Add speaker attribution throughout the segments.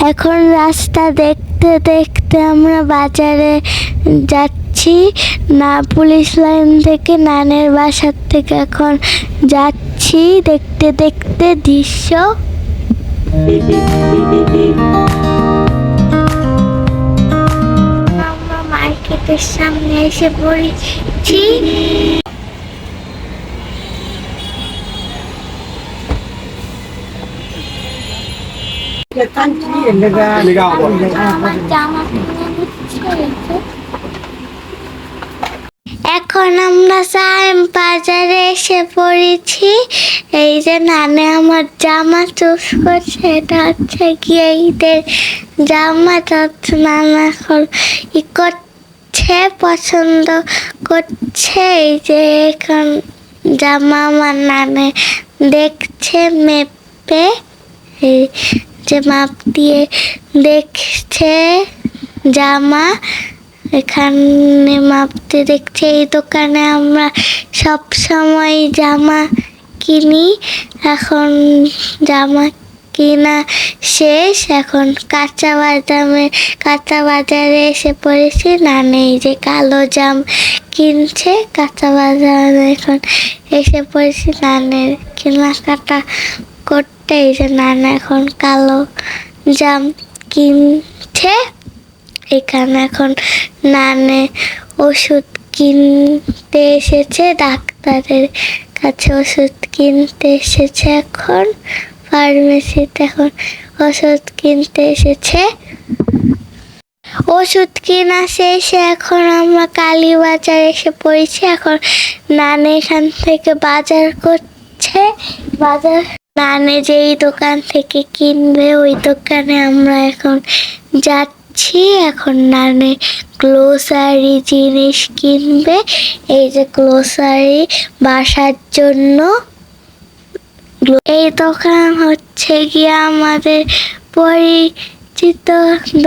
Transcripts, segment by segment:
Speaker 1: এখন রাস্তা দেখতে দেখতে আমরা বাজারে যাচ্ছি। না, পুলিশ লাইন থেকে নানের বাসার থেকে এখন যাচ্ছি দেখতে দেখতে দৃশ্য। আমরা মার্কেটের সামনে এসে পড়েছি। এখন আমরা বাজারে এসে পড়েছি। এই যে নানে আমার জামা চুজ করছে, এটা হচ্ছে গিয়ে ঈদের জামা। নানা এখন ই করছে, পছন্দ করছে। এই যে এখন জামা আমার নানে দেখছে মেপে, এই যে মাপ দিয়ে দেখছে জামা। এখানে মাপতে দেখছে। এই দোকানে আমরা সব সময় জামা কিনি। এখন জামা কিনা শেষ, এখন কাঁচা বাজারে এসে পড়েছি। নানে এই যে কালো জাম কিনছে কাঁচা বাজারে। এখন এসে পড়েছি নানের কেনাকাটা করতে। এই যে নানা এখন কালো জাম কিনছে। এখানে এখন নানে ওষুধ কিনতে এসেছে, ডাক্তারের কাছে ওষুধ কিনতে এসেছে। এখন ফার্মেসিতে এখন ওষুধ কিনতে এসেছে। ওষুধ কিনা শেষে এখন আমরা কালীবাজারে এসে পড়েছি। এখন নানে এখান থেকে বাজার করছে। নানে যেই দোকান থেকে কিনবে ওই দোকানে আমরা এখন যাচ্ছি। এখন নানে গ্লোসারি জিনিস কিনবে। এই যে গ্লোসারি বাসার জন্য। এই দোকান হচ্ছে গিয়ে আমাদের পরিচিত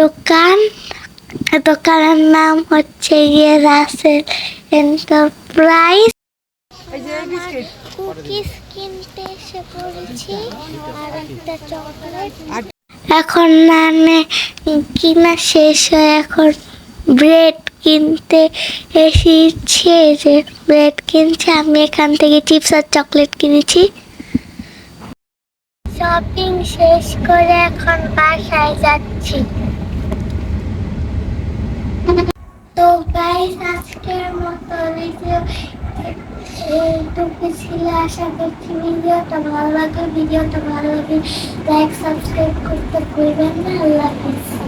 Speaker 1: দোকান। দোকানের নাম হচ্ছে গিয়ে রাসেল এন্টারপ্রাইজ। কুকিজ কিনতে এসে পড়েছি আর একটা চকলেট। এখন নানে কিনা শেষ হয়ে এখন ব্রেড কিনতে এসেছি। যে ব্রেড কিনছে, আমি এখান থেকে চিপস আর চকলেট কিনেছি। শপিং শেষ করে এখন বাসায় যাচ্ছি। তো গাইস, আজকের মতো ভিডিও এইটুকু ছিল। আশা করছি ভিডিওটা ভালো লাগে লাইক সাবস্ক্রাইব করতে ভুলবেন না। আল্লাহ হাফেজ।